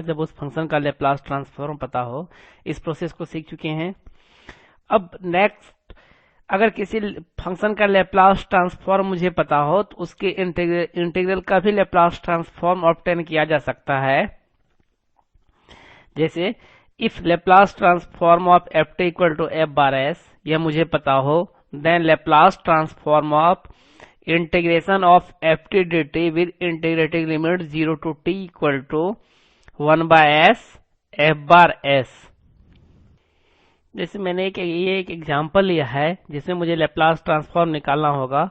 जब उस फंक्शन का लेप्लास ट्रांसफॉर्म पता हो। इस प्रोसेस को सीख चुके हैं। अब नेक्स्ट, अगर किसी फंक्शन का लेप्लास ट्रांसफॉर्म मुझे पता हो तो उसके इंटीग्रल का भी लेप्लास ट्रांसफॉर्म ऑब्टेन किया जा सकता है। जैसे if Laplace transform of F T equal to F bar S, यह मुझे पता हो, then Laplace transform of integration of F T D T with integrating limit 0 to t equal to 1 by s f bar s। जैसे मैंने ये एक example लिया है जिसमें मुझे लेप्लास ट्रांसफॉर्म निकालना होगा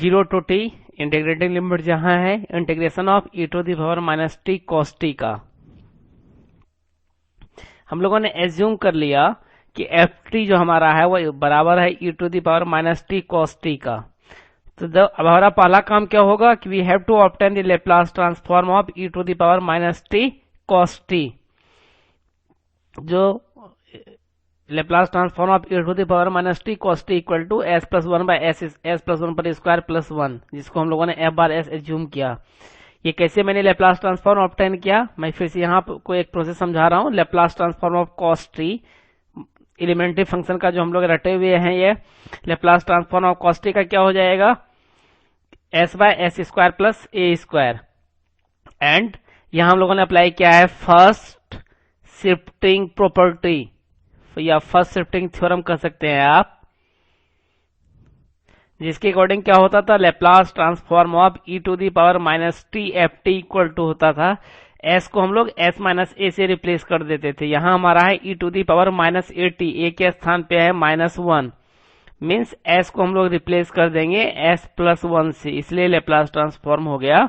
0 to t, इंटीग्रेटिंग लिमिट जहां है integration of e to the power minus T cos t का। हम लोगों ने एज्यूम कर लिया कि एफ टी जो हमारा है वो बराबर है e to the power minus T cos t का। तो अब हमारा पहला काम क्या होगा कि we have to obtain the Laplace transform of e to the power minus T cos t। जो Laplace transform of e to the power minus T cos t equal to s plus 1 by s plus 1 पर square plus 1, जिसको हम लोगों ने f bar s assume किया। ये कैसे मैंने लेप्लास ट्रांसफॉर्म ऑब्टेन किया, मैं फिर से यहाँ को एक प्रोसेस समझा रहा हूँ। Laplace transform of cos t, elementary function का जो हम लोग रटे हुए हैं, ये Laplace transform of cos t का क्या हो जाएगा, s by S square plus A square. And यहाँ हम लोगों ने अप्लाई किया है फर्स्ट शिफ्टिंग प्रॉपर्टी या फर्स्ट शिफ्टिंग थ्योरम कह सकते हैं आप, जिसके अकॉर्डिंग क्या होता था, Laplace transform of e to the power minus T F T equal to होता था s को हम लोग s माइनस ए से रिप्लेस कर देते थे। यहां हमारा है e to the power minus a t, a के स्थान पे है माइनस 1, मीन्स s को हम लोग रिप्लेस कर देंगे s प्लस 1 से, इसलिए लेप्लास ट्रांसफॉर्म हो गया।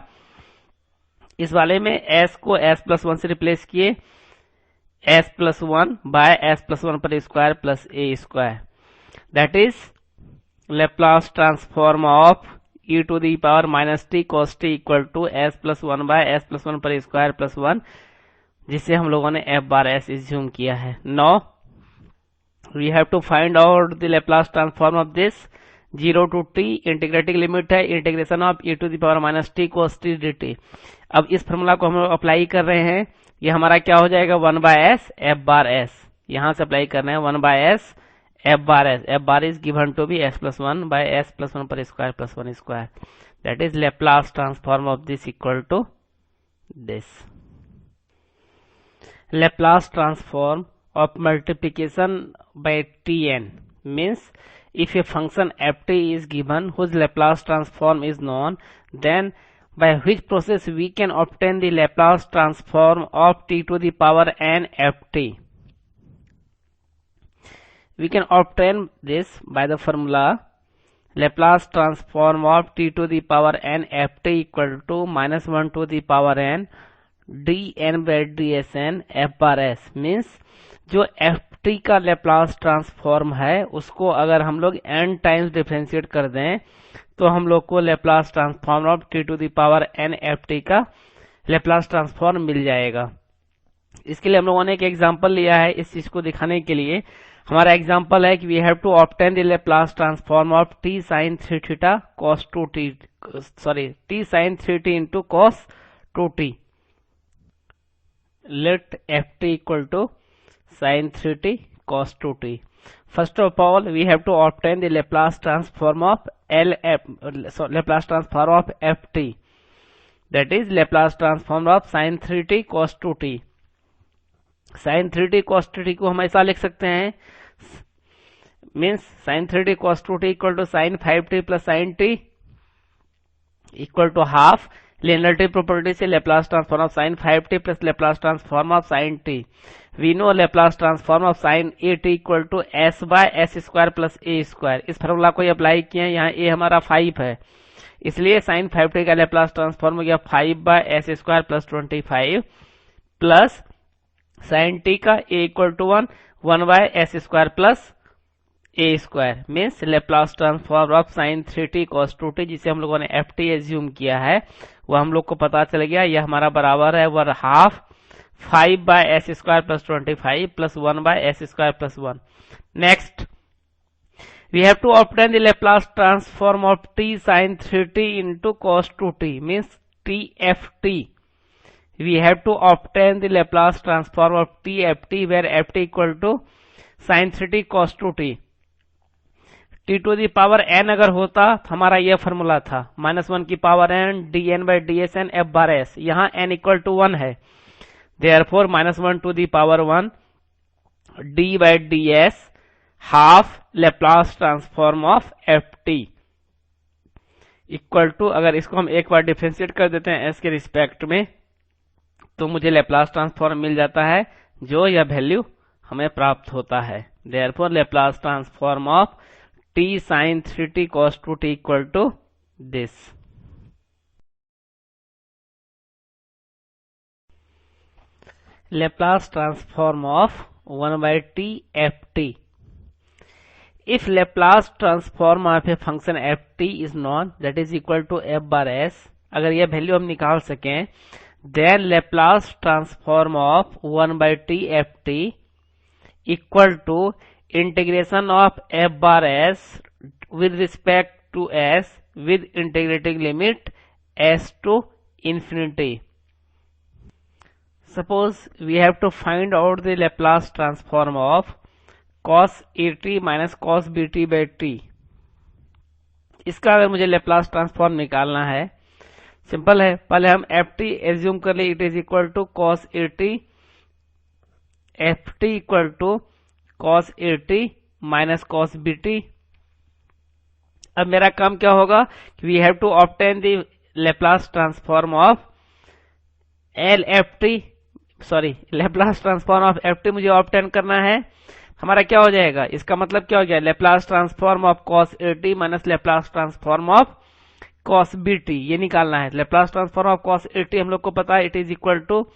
इस वाले में s को s प्लस 1 से रिप्लेस किए, s plus 1 by s plus 1 पर square plus A square, that is Laplace transform of e to the power minus T cos t equal to s plus 1 by s plus 1 पर square plus 1, जिसे हम लोगों ने f bar s assume किया है। Now we have to find out the Laplace transform of this 0 to t, integrating limit है integration of e to the power minus T cos t dt। अब इस formula को हम apply कर रहे हैं, ये हमारा क्या हो जाएगा 1 by s f bar s, यहां से अप्लाई करना है 1 by s f bar s, f bar is given to be s plus 1 by s plus 1 पर square plus 1 square, that is Laplace transform of this equal to this. Laplace transform of multiplication by tn means if a function ft is given whose Laplace transform is known, then by which process we can obtain the Laplace transform of t to the power n ft. We can obtain this by the formula Laplace transform of t to the power n ft equal to minus 1 to the power n dn by dsn f bar s, means जो ft का Laplace transform है उसको अगर हम लोग n times differentiate कर दें तो हम लोग को Laplace transform of t to the power n ft का लेप्लास ट्रांसफॉर्म मिल जाएगा। इसके लिए हम लोगों ने एक एग्जांपल लिया है, इस चीज को दिखाने के लिए। हमारा एग्जांपल है कि we have to obtain the Laplace transform of t sin 3 theta cos 2t, sorry t sin 3t into cos 2t। Let ft equal to sin 3t cos 2t। First of all, we have to obtain the Laplace transform of Laplace transform of ft, that is Laplace transform of sin 3t cos 2t। sin 3t cos 2t को हम ऐसा लिख सकते हैं, means sin 3t cos 2t equal to sin 5t plus sin t equal to half linearity property से Laplace transform of sin 5t plus Laplace transform of sin t। We know Laplace transform of sin at equal to s by s square plus a square। इस formula को apply किए, यहाँ a हमारा 5 है, इसलिए sin 5t का Laplace transform हो गया 5 by s square plus 25 plus sin t का a equal to 1 by s square plus a square, means Laplace transform of sin 3t cos 2t, जिसे हम लोगों ने ft एज्यूम किया है, वो हम लोग को पता चल गया। यह हमारा बराबर है 1/2 5 by s square plus 25 plus 1 by s square plus 1। Next we have to obtain the Laplace transform of t sin 3t into cos 2t, means tft। we have to obtain the Laplace transform of t ft where ft equal to sin 3t cos 2t। t to the power n अगर होता तो हमारा यह formula था -1 की power n dn by ds n f bar s, यहाँ n equal to 1 है, therefore -1 to the power 1 d by ds half Laplace transform of F T equal to, अगर इसको हम एक बार डिफरेंशिएट कर देते हैं s के रिस्पेक्ट में तो मुझे लेप्लास ट्रांसफॉर्म मिल जाता है जो यह वैल्यू हमें प्राप्त होता है। Therefore Laplace transform of t sin 3t cos 2t equal to this. Laplace transform of 1 by t ft। If Laplace transform of a function ft is known, that is equal to f bar s, अगर यह value हम निकाल सकें, then Laplace transform of 1 by t ft equal to integration of f bar s with respect to s with integrating limit s to infinity। Suppose we have to find out the Laplace transform of cos at minus cos bt by t। इसका अगर मुझे Laplace transform निकालना है, simple है, पहले हम ft assume कर ले, it is equal to cos at, ft equal to cos at minus cos bt। अब मेरा काम क्या होगा कि we have to obtain the Laplace transform of Laplace transform of ft मुझे ऑब्टेन करना है। हमारा क्या हो जाएगा, इसका मतलब क्या हो गया, Laplace transform of cos at minus Laplace transform of cos bt, ये निकालना है। Laplace transform of cos at हम लोग को पता है, it is equal to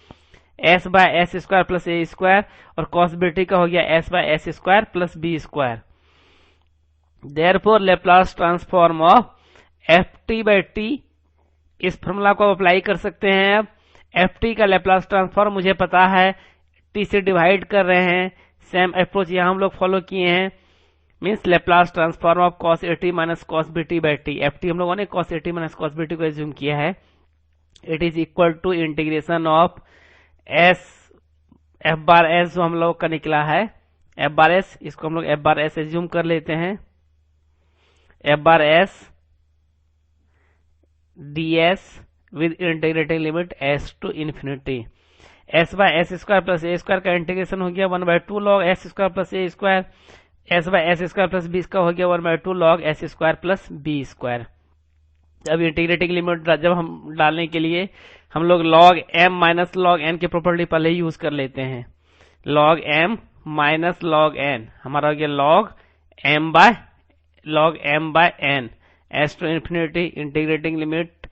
s by S square plus A square, और cos bt का हो गया s by S square plus B square. Therefore Laplace transform of ft by t, इस फॉर्मूला को अप्लाई कर सकते हैं। अब ft का Laplace ट्रांसफॉर्म मुझे पता है, t से डिवाइड कर रहे हैं, सेम अप्रोच यहाँ हम लोग फॉलो किए हैं, means Laplace transform of cos at minus cos bt by t। ft हम लोगों ने cos at minus cos bt को एज्यूम किया है, it is equal to integration of s f bar s जो हम लोग का निकला है, f बार s, इसको हम लोग f बार s एज्यूम कर लेते हैं, f bar s ds with integrating limit s to infinity. s by S square plus A square का इंटीग्रेशन हो गया 1/2 log s square plus A square, s by S square plus b का हो गया 1/2 log s square plus B square. अब integrating limit जब हम डालने के लिए हम लोग log m minus log n की प्रॉपर्टी पहले ही यूज कर लेते हैं। log m minus log n हमारा हो गया log m by n s to infinity integrating limit.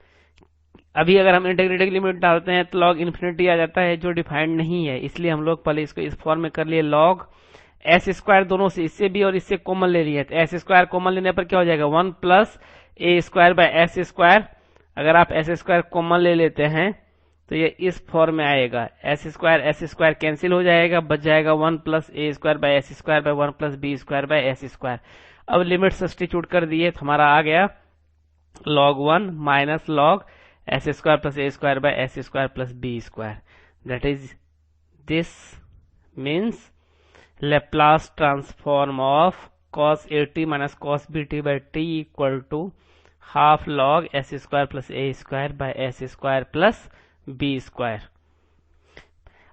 अभी अगर हम इंटीग्रेटिंग लिमिट डालते हैं तो log इन्फिनिटी आ जाता है जो डिफाइंड नहीं है, इसलिए हम लोग पहले इसको इस फॉर्म में कर लिए। log s स्क्वायर दोनों से, इससे भी और इससे कॉमन ले लिए, तो s स्क्वायर कॉमन लेने पर क्या हो जाएगा 1 plus A square by S square. अगर आप एस स्क्वायर कॉमन ले लेते हैं तो ये इस फॉर्म में आएगा, एस स्क्वायर कैंसिल हो जाएगा, बच जाएगा 1 plus A square by S square by 1 plus B square by S square. अब लिमिट सब्स्टिट्यूट कर दिए तो हमारा आ गया log 1 minus log s square plus A square by S square plus B square. That is this means Laplace transform of cos at minus cos bt by t equal to half log s square plus A square by S square plus B square.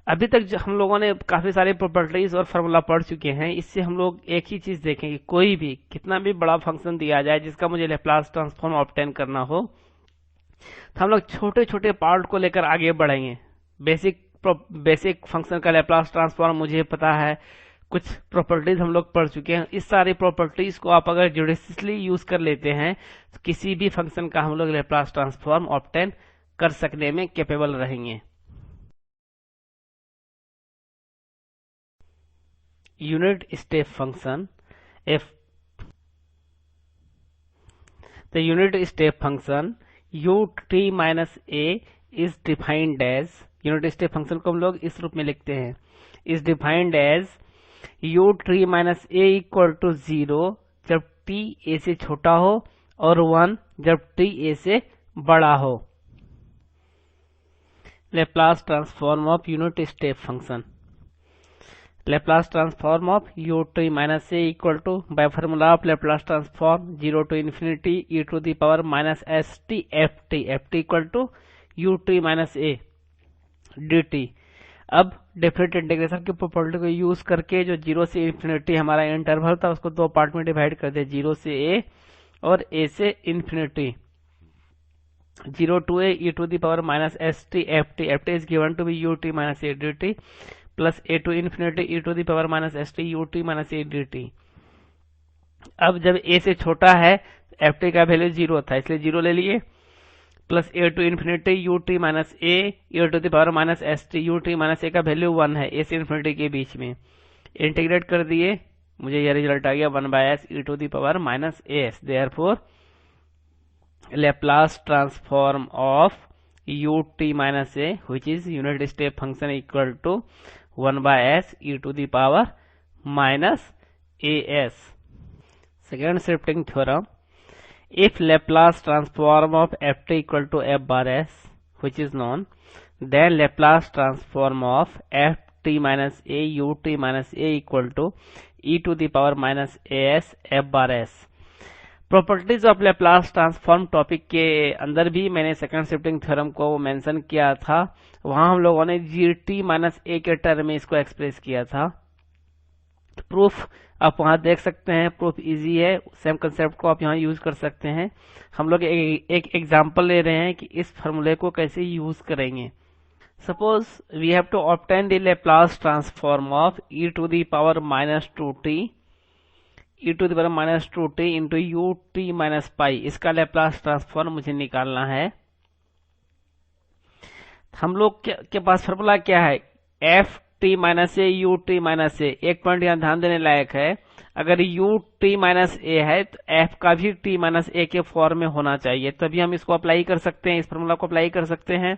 अभी तक हम लोगों ने काफी सारे properties और formula पढ़ चुके हैं, इससे हम लोग एक ही चीज देखेंगे, कोई भी कितना भी बड़ा फंक्शन दिया जाए जिसका मुझे Laplace ट्रांसफॉर्म ऑब्टेन करना हो तो हम लोग छोटे छोटे पार्ट को लेकर आगे बढ़ेंगे। बेसिक फंक्शन का Laplace ट्रांसफॉर्म मुझे पता है, कुछ प्रॉपर्टीज हम लोग पढ़ चुके हैं, इस सारी प्रॉपर्टीज को आप अगर जुडिशियसली यूज कर लेते हैं तो किसी भी फंक्शन का हम लोग Laplace ट्रांसफॉर्म ऑब्टेन कर सकने में कैपेबल रहेंगे। Unit step function the unit step function ut minus a is defined as, unit step function को हम लोग इस रूप में लिखते हैं, is defined as ut minus a equal to 0 जब t a से छोटा हो और 1 जब t a से बड़ा हो। Laplace transform of unit step function. Laplace transform of ut minus a equal to, by formula of Laplace transform 0 to infinity e to the power minus st ft equal to ut minus a dt. अब definite integration की property को use करके जो 0 से infinity हमारा interval था उसको दो पार्ट में डिवाइड कर दिया, 0 से a और a से infinity. 0 to a e to the power minus st ft is given to be ut minus a dt plus a to infinity e to the power minus st ut minus a dt. अब जब a से छोटा है ft का value 0 था इसलिए 0 ले लिए, plus a to infinity ut minus a e to the power minus st ut minus a का वैल्यू 1 है a से इन्फिनिटी के बीच में, इंटीग्रेट कर दिए, मुझे यह रिजल्ट आ गया 1/s e to the power minus as. Therefore Laplace transform of ut minus a which is unit step function equal to 1/s e to the power minus as. Second shifting theorem. If Laplace transform of ft equal to f bar s which is known, then Laplace transform of ft minus a ut minus a equal to e to the power minus as f bar s. Properties of Laplace transform topic के अंदर भी मैंने second shifting theorem को mention किया था, वहां हम लोगों ने gt माइनस ए के टर्म में इसको एक्सप्रेस किया था. प्रूफ आप वहां देख सकते हैं, प्रूफ इजी है, सेम कंसेप्ट को आप यहां यूज कर सकते हैं. हम लोग एक एग्जांपल ले रहे हैं कि इस फॉर्मूले को कैसे यूज करेंगे. Suppose we have to obtain the Laplace transform of e to the power minus 2t e to the power minus 2t into ut minus pi. इसका लेप्लास ट्रांसफॉर्म मुझे निकालना है. हम लोग के पास फॉर्मूला क्या है, f t minus a u t minus a. एक पॉइंट यहाँ ध्यान देने लायक है, अगर यू टी माइनस ए है तो एफ का भी टी माइनस ए के फॉर्म में होना चाहिए, तभी हम इसको अप्लाई कर सकते हैं, इस फॉर्मूला को अप्लाई कर सकते हैं.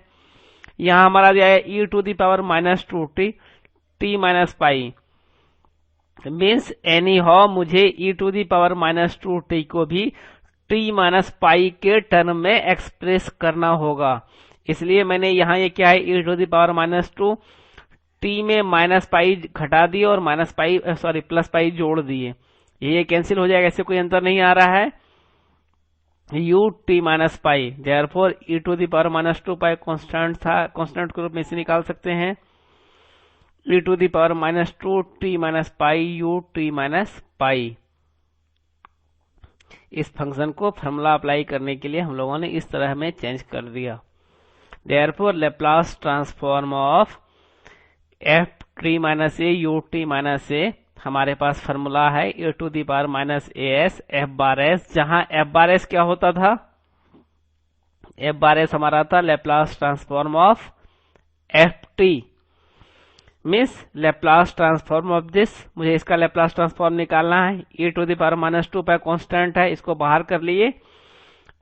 यहाँ हमारा दिया है e to the power minus 2t t minus pi. Means anyhow मुझे e to the power minus 2t को भी t माइनस पाई के टर्म में एक्सप्रेस करना होगा. इसलिए मैंने यहाँ ये क्या है e to the power minus 2 t में माइनस पाई घटा दिए और माइनस पाई प्लस पाई जोड़ दिए, ये कैंसिल हो जाएगा, इससे कोई अंतर नहीं आ रहा है. u t minus pi, therefore e to the power minus 2 pi constant था, कॉन्स्टेंट के रूप में इसे निकाल सकते हैं. e to the power minus 2 t minus pi u t minus pi. इस फंक्शन को फॉर्मूला अप्लाई करने के लिए हम लोगों ने इस तरह में चेंज कर दिया. Therefore Laplace transform of F t minus a u t minus a, हमारे पास फॉर्मूला है e to the power minus as f bar s, जहां f बार s क्या होता था, f बार s हमारा था Laplace transform of F t. Means Laplace transform of this, मुझे इसका लेप्लास ट्रांसफॉर्म निकालना है. e to the power minus 2 pi constant है, इसको बाहर कर लिए.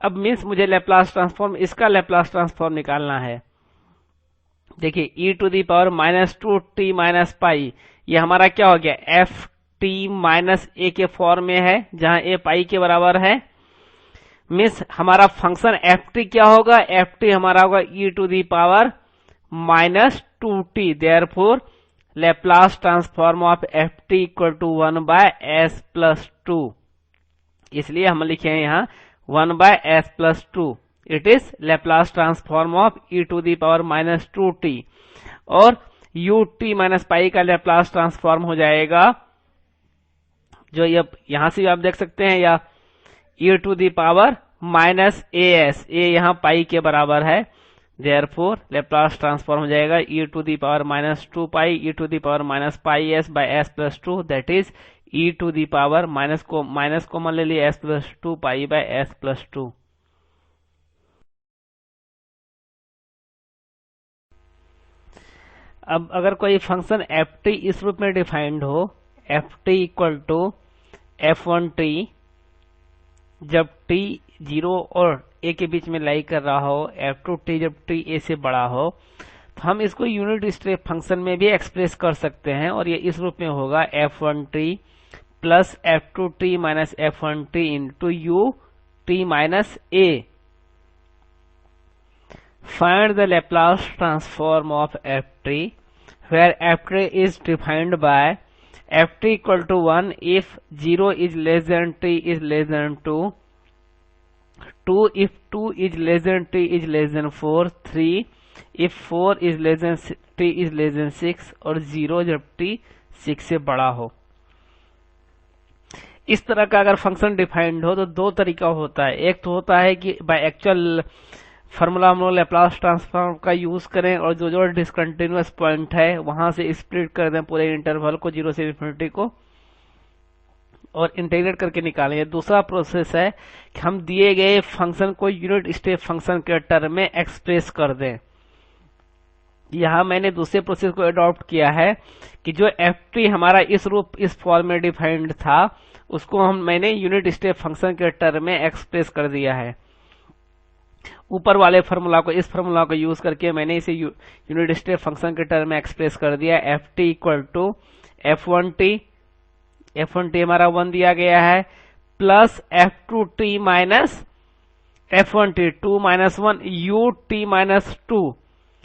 अब मीन्स मुझे लेप्लास ट्रांसफॉर्म, इसका लेप्लास ट्रांसफॉर्म निकालना है. देखिए e to the power minus 2t minus pi, ये हमारा क्या हो गया, एफ टी माइनस ए के फॉर्म में है जहां ए पाई के बराबर है. मीन्स हमारा फंक्शन एफ टी क्या होगा, एफ टी हमारा होगा e to the power minus 2t. Therefore Laplace transform of F T equal to 1/s plus 2. इसलिए हम लिखे हैं यहाँ 1/s plus 2. It is Laplace transform of e to the power minus 2t. और ut minus पाई का Laplace transform हो जाएगा, जो यहां से आप देख सकते हैं, या e to the power minus as, a यहाँ पाई के बराबर है. देयरफॉर लेप्लास ट्रांसफॉर्म हो जाएगा e to the power minus 2 pi e to the power minus pi s by s plus 2, that is e to the power minus common ले लिए s plus 2 pi by s plus 2. अब अगर कोई function F T इस रूप में defined हो, F T equal to f1t, जब t 0 और a के बीच में लाई कर रहा हो, f2t जब t a से बड़ा हो, तो हम इसको यूनिट स्टेप फंक्शन में भी एक्सप्रेस कर सकते हैं, और ये इस रूप में होगा f1t plus f2t minus f1t into u t minus a. Find the Laplace transform of ft where ft is defined by ft equal to 1 if 0 is less than t is less than 2, 2 if 2 is less than t is less than 4, 3 if 4 is less than t is less than 6 और 0 जब t 6 से बड़ा हो। इस तरह का अगर function defined हो तो दो तरीका होता है। एक तो होता है कि बाय एक्चुअल फार्मूला हम लोग लैप्लास ट्रांसफॉर्म का यूज करें और जो जो डिसकंटिन्यूअस पॉइंट है वहां से स्प्लिट कर दें पूरे इंटरवल को 0 से इन्फिनिटी को और इंटीग्रेट करके निकालेंगे। दूसरा प्रोसेस है कि हम दिए गए फंक्शन को यूनिट स्टेप फंक्शन के टर्म में एक्सप्रेस कर दें। यहां मैंने दूसरे प्रोसेस को अडॉप्ट किया है कि जो ft हमारा इस फॉर्म में डिफाइंड था उसको मैंने यूनिट स्टेप फंक्शन के टर्म में एक्सप्रेस कर दिया है। ऊपर वाले फार्मूला को इस फार्मूला को यूज करके मैंने इसे यूनिट स्टेप फंक्शन के टर्म में एक्सप्रेस कर दिया। ft इक्वल टू f1t हमारा 1 दिया गया है plus f2t minus f1t 2 minus 1 ut minus 2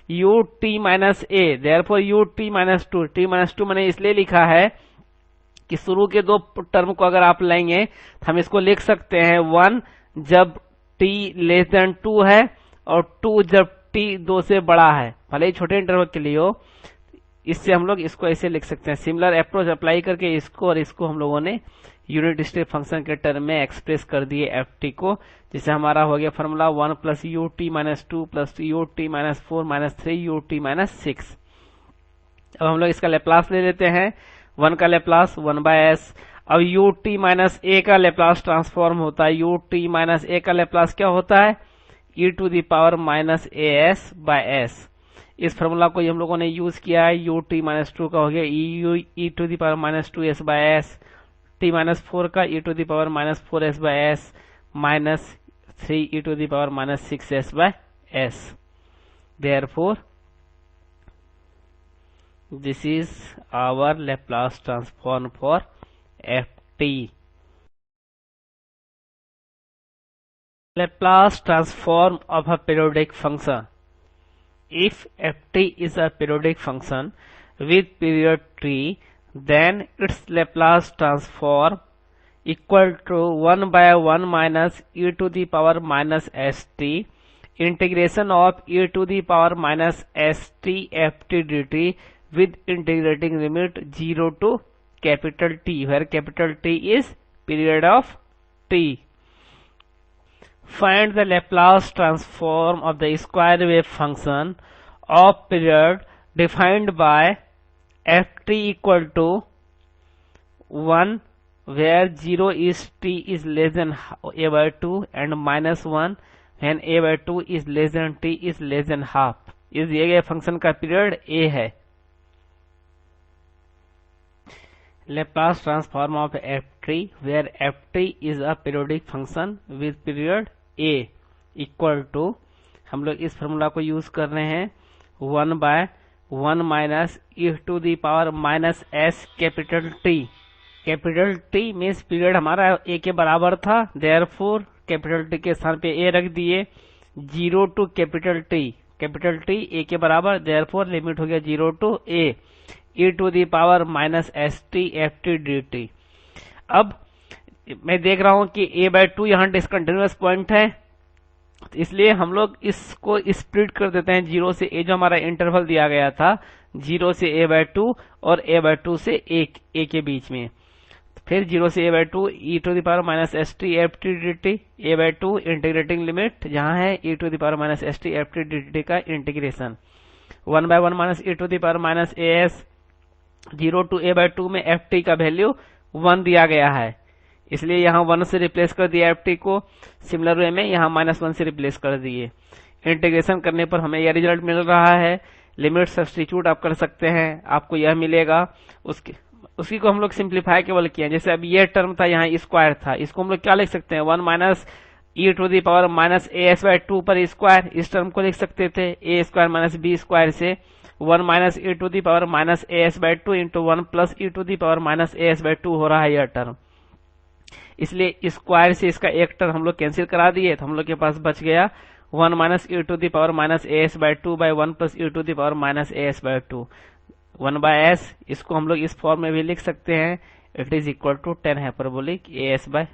ut minus a therefore ut minus 2 t minus 2 मैंने इसलिए लिखा है कि शुरू के दो टर्म को अगर आप लेंगे तो हम इसको लिख सकते हैं 1 जब t लेस देन 2 है और 2 जब t 2 से बड़ा है, भले ही छोटे इंटरवल के लिए हो। इससे हम लोग इसको ऐसे लिख सकते हैं। सिमिलर अप्रोच अप्लाई करके इसको और इसको हम लोगों ने यूनिट स्टेप फंक्शन के टर्म में एक्सप्रेस कर दिए ft को, जिससे हमारा हो गया formula 1 plus ut minus 2 plus ut minus 4 minus 3 ut minus 6। अब हम लोग इसका लेप्लास ले लेते हैं। 1 का लेप्लास 1/s। अब ut माइनस a का लेप्लास ट्रांसफॉर्म होता है। ut माइनस a का लेप्लास क्या होता है? e to the power minus as by s। इस फॉर्मूला को हम लोगों ने यूज किया है। ut माइनस 2 का हो गया e to the power minus 2s by s, t minus 4 का e to the power minus 4s by s minus 3 e to the power minus 6s by s। Therefore, this is our Laplace transform for ft. Laplace transform of a periodic function. If ft is a periodic function with period t, then its Laplace transform equal to 1 by 1 minus e to the power minus st integration of e to the power minus st ft dt with integrating limit 0 to capital T, where capital T is period of t. Find the Laplace transform of the square wave function of period defined by ft equal to 1 where 0 is t is less than a by 2 and minus 1 when a by 2 is less than t is less than half। इस दिए गए function का period a है। Laplace transform of ft where ft is a periodic function with period a equal to, हम लोग इस formula को use कर रहे हैं 1 by 1 minus e to the power minus s capital t। Capital T means period हमारा a के बराबर था, देयरफॉर कैपिटल T के स्थान पे a रख दिए। 0 टू कैपिटल T a के बराबर, देयरफॉर लिमिट हो गया 0 to a e to the power minus st ft dt। अब मैं देख रहा हूं कि a बाय 2 यहाँ डिसकंटिन्यूअस पॉइंट है, इसलिए हम लोग इसको स्प्लिट कर देते हैं 0 से a, जो हमारा इंटरवल दिया गया था 0 से a बाय 2 और a बाय 2 से a के बीच में। फिर 0 से a by 2 e to the power minus st ft dt, a by 2 integrating limit जहां है e to the power minus st ft dt का integration 1 by 1 minus e to the power minus as। 0 to a by 2 में ft का value 1 दिया गया है, इसलिए यहाँ 1 से रिप्लेस कर दिया ft को। सिमिलर वे में यहाँ -1 से रिप्लेस कर दिए। इंटीग्रेशन करने पर हमें यह रिजल्ट मिल रहा है। लिमिट सब्स्टिट्यूट आप कर सकते हैं, आपको यह मिलेगा। उसी को हम लोग सिंप्लीफाई केवल किया। जैसे अब ये टर्म था, यहाँ स्क्वायर था, इसको हम लोग क्या लिख सकते हैं 1 minus e to the power minus as by 2 पर स्क्वायर, इस टर्म को लिख सकते थे a square minus b square से 1 minus e to the power minus as by 2 into 1 plus e to the power minus as by 2 हो रहा है यह टर्म। इसलिए स्क्वायर से इसका एक टर्म हम लोग कैंसिल करा दिए, तो हम लोग के पास बच गया 1 minus e to the power minus as by 2 by 1 plus e to the power minus as by 2, 1 by s, इसको हम लोग इस फॉर्म में भी लिख सकते हैं, it is equal to 10 hyperbolic as bye